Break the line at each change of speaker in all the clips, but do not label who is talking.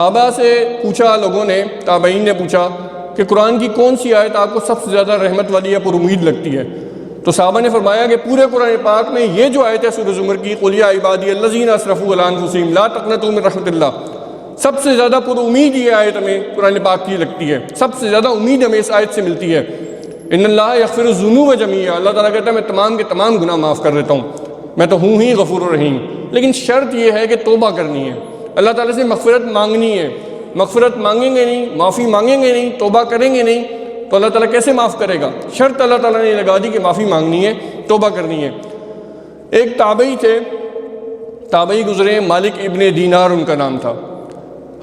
صحابہ سے پوچھا لوگوں نے، تابعین نے پوچھا کہ قرآن کی کون سی آیت آپ کو سب سے زیادہ رحمت والی یا پر امید لگتی ہے؟ تو صحابہ نے فرمایا کہ پورے قرآن پاک میں یہ جو آیت ہے سورہ زمر کی، قل یا عبادی الذین اسرفوا علی انفسہم لا تقنطوا من رحمۃ اللہ، سب سے زیادہ پر امید یہ آیت ہمیں قرآن پاک کی لگتی ہے، سب سے زیادہ امید ہمیں اس آیت سے ملتی ہے۔ ان اللہ یغفر الذنوب جميعا، اللہ تعالیٰ کہتا ہے میں تمام کے تمام گناہ معاف کر دیتا ہوں، میں تو ہوں ہی غفور الرحیم، لیکن شرط یہ ہے کہ توبہ کرنی ہے، اللہ تعالیٰ سے مغفرت مانگنی ہے۔ مغفرت مانگیں گے نہیں، معافی مانگیں گے نہیں، توبہ کریں گے نہیں تو اللہ تعالیٰ کیسے معاف کرے گا؟ شرط اللہ تعالیٰ نے لگا دی کہ معافی مانگنی ہے، توبہ کرنی ہے۔ ایک تابعی تھے، تابعی گزرے، مالک ابن دینار ان کا نام تھا،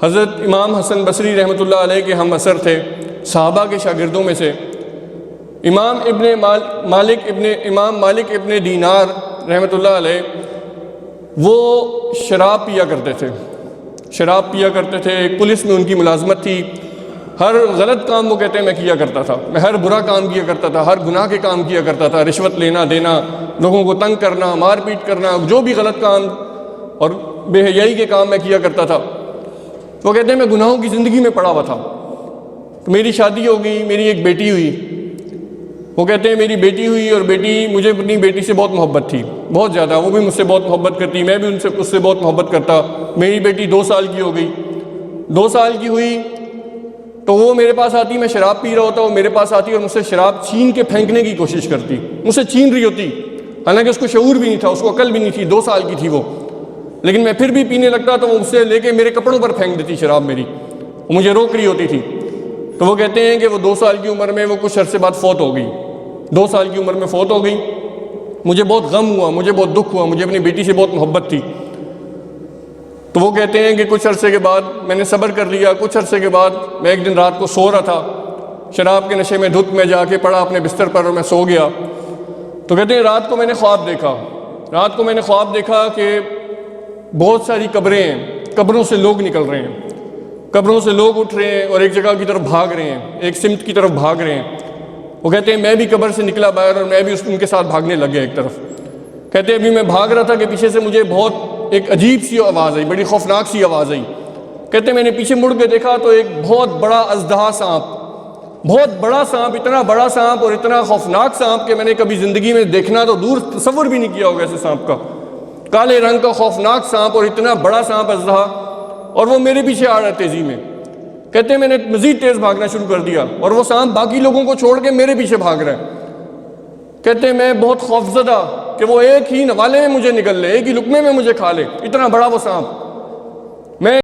حضرت امام حسن بصری رحمۃ اللہ علیہ کے ہم اثر تھے، صحابہ کے شاگردوں میں سے۔ امام مالک ابن دینار رحمۃ اللہ علیہ وہ شراب پیا کرتے تھے، شراب پیا کرتے تھے، پولیس میں ان کی ملازمت تھی، ہر غلط کام وہ کہتے ہیں میں کیا کرتا تھا، میں ہر برا کام کیا کرتا تھا، ہر گناہ کے کام کیا کرتا تھا، رشوت لینا دینا، لوگوں کو تنگ کرنا، مار پیٹ کرنا، جو بھی غلط کام اور بے حیائی کے کام میں کیا کرتا تھا۔ وہ کہتے ہیں میں گناہوں کی زندگی میں پڑا ہوا تھا۔ تو میری شادی ہو گئی، میری ایک بیٹی ہوئی، وہ کہتے ہیں میری بیٹی ہوئی اور مجھے اپنی بیٹی سے بہت محبت تھی، بہت زیادہ، وہ بھی مجھ سے بہت محبت کرتی، میں بھی اس سے بہت محبت کرتا۔ میری بیٹی 2 سال کی ہو گئی، 2 سال کی ہوئی تو وہ میرے پاس آتی، میں شراب پی رہا ہوتا، وہ میرے پاس آتی اور مجھ سے شراب چھین کے پھینکنے کی کوشش کرتی، مجھ سے چھین رہی ہوتی، حالانکہ اس کو شعور بھی نہیں تھا، اس کو عقل بھی نہیں تھی، 2 سال کی تھی وہ، لیکن میں پھر بھی پینے لگتا تو وہ مجھ سے لے کے میرے کپڑوں پر پھینک دیتی شراب میری، وہ مجھے روک رہی ہوتی تھی۔ تو وہ کہتے ہیں کہ وہ 2 سال کی عمر میں وہ کچھ عرصے بعد فوت ہو گئی، 2 سال کی عمر میں فوت ہو گئی۔ مجھے بہت غم ہوا، مجھے بہت دکھ ہوا، مجھے اپنی بیٹی سے بہت محبت تھی۔ تو وہ کہتے ہیں کہ کچھ عرصے کے بعد میں نے صبر کر لیا، کچھ عرصے کے بعد میں ایک دن رات کو سو رہا تھا، شراب کے نشے میں دھت میں جا کے پڑا اپنے بستر پر اور میں سو گیا۔ تو کہتے ہیں رات کو میں نے خواب دیکھا کہ بہت ساری قبریں ہیں، قبروں سے لوگ نکل رہے ہیں، قبروں سے لوگ اٹھ رہے ہیں اور ایک جگہ کی طرف بھاگ رہے ہیں، ایک سمت کی طرف بھاگ رہے ہیں۔ وہ کہتے ہیں میں بھی قبر سے نکلا باہر اور میں بھی ان کے ساتھ بھاگنے لگ گیا ایک طرف۔ کہتے ہیں ابھی میں بھاگ رہا تھا کہ پیچھے سے مجھے بہت ایک عجیب سی آواز آئی، بڑی خوفناک سی آواز آئی۔ کہتے ہیں میں نے پیچھے مڑ کے دیکھا تو ایک بہت بڑا اژدہا سانپ، بہت بڑا سانپ، اتنا بڑا سانپ اور اتنا خوفناک سانپ کہ میں نے کبھی زندگی میں دیکھنا تو دور تصور بھی نہیں کیا ہوگا ایسے سانپ کا، کالے رنگ کا خوفناک سانپ اور اتنا بڑا سانپ اژدہا، اور وہ میرے پیچھے آ رہا ہے تیزی میں۔ کہتے ہیں میں نے مزید تیز بھاگنا شروع کر دیا اور وہ سانپ باقی لوگوں کو چھوڑ کے میرے پیچھے بھاگ رہا ہے۔ کہتے ہیں میں بہت خوفزدہ کہ وہ ایک ہی نوالے میں مجھے نگل لے، ایک ہی لقمے میں مجھے کھا لے، اتنا بڑا وہ سانپ۔ میں